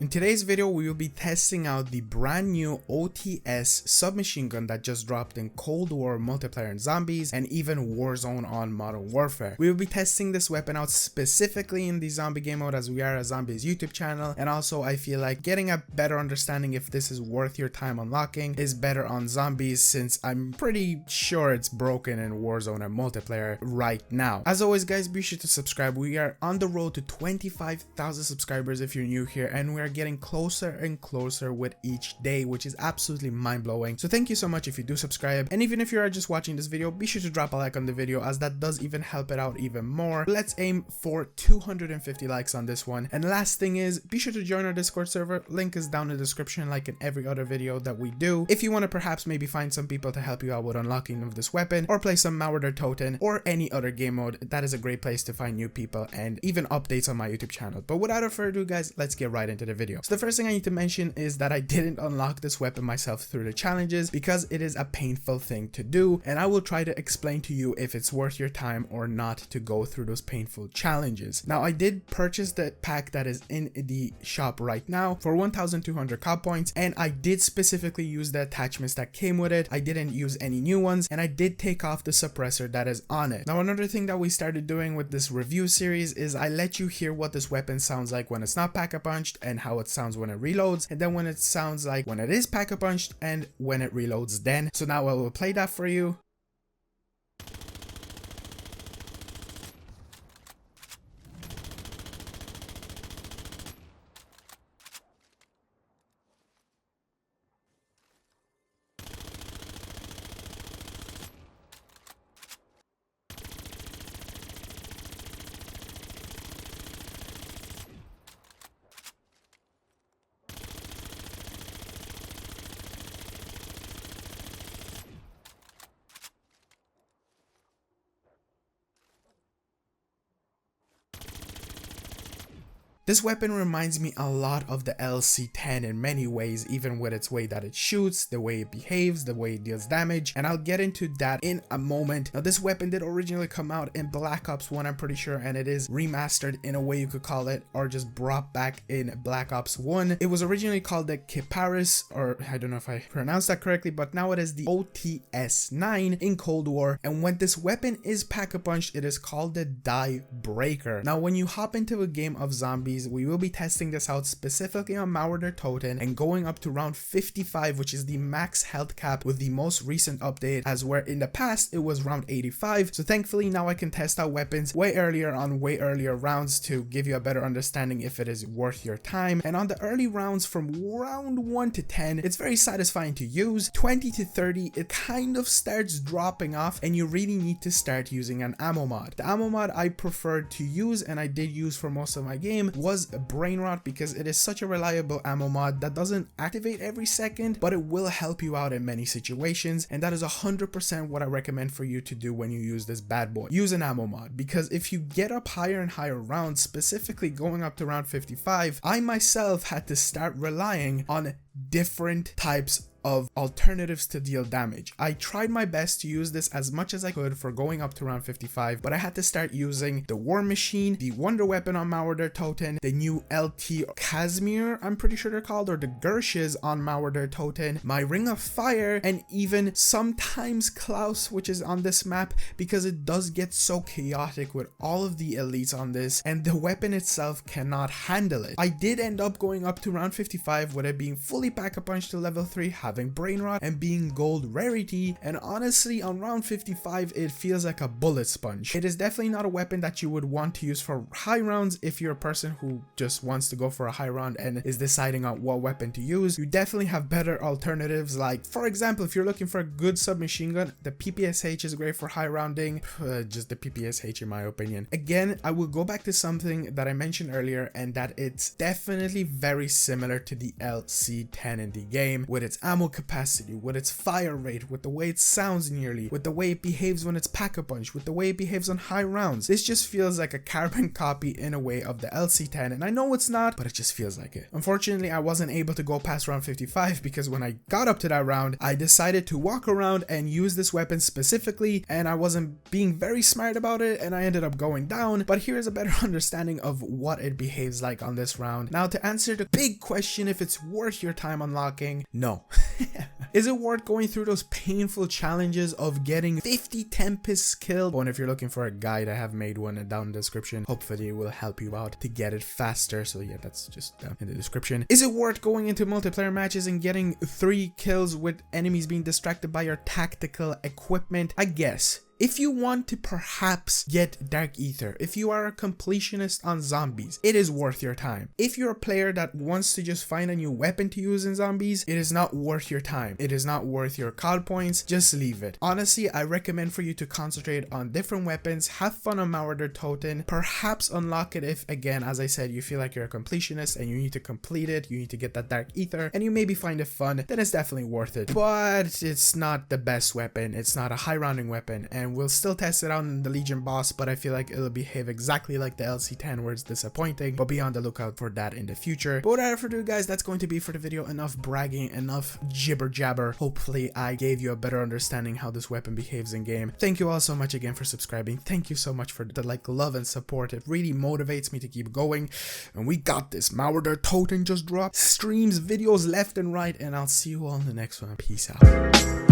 In today's video, we will be testing out the brand new OTS submachine gun that just dropped in Cold War multiplayer and zombies and even Warzone on Modern Warfare. We will be testing this weapon out specifically in the zombie game mode as we are a zombies YouTube channel, and also I feel like getting a better understanding if this is worth your time unlocking is better on zombies, since I'm pretty sure it's broken in Warzone and multiplayer right now. As always guys, be sure to subscribe. We are on the road to 25,000 subscribers if you're new here, and we are getting closer and closer with each day, which is absolutely mind-blowing. So thank you so much if you do subscribe, and even if you are just watching this video, be sure to drop a like on the video as that does even help it out even more. Let's aim for 250 likes on this one. And last thing is, be sure to join our Discord server. Link is down in the description like in every other video that we do. If you want to perhaps maybe find some people to help you out with unlocking of this weapon, or play some Mauer Der Toten or any other game mode, that is a great place to find new people and even updates on my YouTube channel. But without further ado guys, let's get right into the video. So the first thing I need to mention is that I didn't unlock this weapon myself through the challenges because it is a painful thing to do, and I will try to explain to you if it's worth your time or not to go through those painful challenges. Now I did purchase the pack that is in the shop right now for 1,200 COD points, and I did specifically use the attachments that came with it. I didn't use any new ones, and I did take off the suppressor that is on it. Now another thing that we started doing with this review series is I let you hear what this weapon sounds like when it's not pack-a-punched and how it sounds when it reloads, and then when it sounds like when it is pack-a-punched and when it reloads then. So now I will play that for you. This weapon reminds me a lot of the LC10 in many ways, even with its way that it shoots, the way it behaves, the way it deals damage, and I'll get into that in a moment. Now this weapon did originally come out in Black Ops 1, I'm pretty sure, and it is remastered in a way you could call it, or just brought back in Black Ops 1. It was originally called the Kiparis, or I don't know if I pronounced that correctly, but now it is the OTS-9 in Cold War, and when this weapon is pack-a-punched, it is called the Die Breaker. Now when you hop into a game of zombies, we will be testing this out specifically on Mauer Der Toten and going up to round 55, which is the max health cap with the most recent update, as where in the past it was round 85. So thankfully now I can test out weapons way earlier on way earlier rounds to give you a better understanding if it is worth your time. And on the early rounds from round 1 to 10, it's very satisfying to use. 20 to 30, it kind of starts dropping off and you really need to start using an ammo mod. The ammo mod I preferred to use, and I did use for most of my game, was a brain rot, because it is such a reliable ammo mod that doesn't activate every second, but it will help you out in many situations, and that is 100% what I recommend for you to do when you use this bad boy. Use an ammo mod, because if you get up higher and higher rounds, specifically going up to round 55, I myself had to start relying on different types of alternatives to deal damage. I tried my best to use this as much as I could for going up to round 55, but I had to start using the War Machine, the Wonder Weapon on Mauer Der Toten, the new LT Casimir, I'm pretty sure they're called, or the Gershes on Mauer Der Toten, my Ring of Fire, and even sometimes Klaus, which is on this map, because it does get so chaotic with all of the elites on this, and the weapon itself cannot handle it. I did end up going up to round 55 with it being fully pack-a-punch to level 3, having brain rot, and being gold rarity, and honestly on round 55 it feels like a bullet sponge. It is definitely not a weapon that you would want to use for high rounds if you're a person who just wants to go for a high round and is deciding on what weapon to use. You definitely have better alternatives, like for example if you're looking for a good submachine gun, the PPSH is great for high rounding, just the PPSH in my opinion. Again, I will go back to something that I mentioned earlier, and that it's definitely very similar to the LC10 in the game with its ammo ammo capacity, with its fire rate, with the way it sounds nearly, with the way it behaves when it's pack-a-punch, with the way it behaves on high rounds. This just feels like a carbon copy in a way of the LC10, and I know it's not, but it just feels like it. Unfortunately, I wasn't able to go past round 55 because when I got up to that round, I decided to walk around and use this weapon specifically, and I wasn't being very smart about it, and I ended up going down. But here's a better understanding of what it behaves like on this round. Now, to answer the big question if it's worth your time unlocking, no. Is it worth going through those painful challenges of getting 50 Tempest kills? And if you're looking for a guide, I have made one down in the description. Hopefully it will help you out to get it faster. So yeah, that's just down in the description. Is it worth going into multiplayer matches and getting 3 kills with enemies being distracted by your tactical equipment? I guess. If you want to perhaps get Dark Ether, if you are a completionist on zombies, it is worth your time. If you're a player that wants to just find a new weapon to use in zombies, it is not worth your time. It is not worth your COD points. Just leave it. Honestly, I recommend for you to concentrate on different weapons, have fun on Mauer Der Toten, perhaps unlock it if, again, as I said, you feel like you're a completionist and you need to complete it, you need to get that Dark Ether, and you maybe find it fun, then it's definitely worth it. But it's not the best weapon. It's not a high rounding weapon, and we'll still test it out in the Legion boss, but I feel like it'll behave exactly like the LC10 where it's disappointing, but be on the lookout for that in the future. But without further ado, guys, that's going to be for the video. Enough bragging, enough jibber jabber. Hopefully I gave you a better understanding how this weapon behaves in game. Thank you all so much again for subscribing. Thank you so much for the love and support. It really motivates me to keep going, and we got this. Mauer Der Toten just dropped streams, videos left and right, and I'll see you all in the next one. Peace out.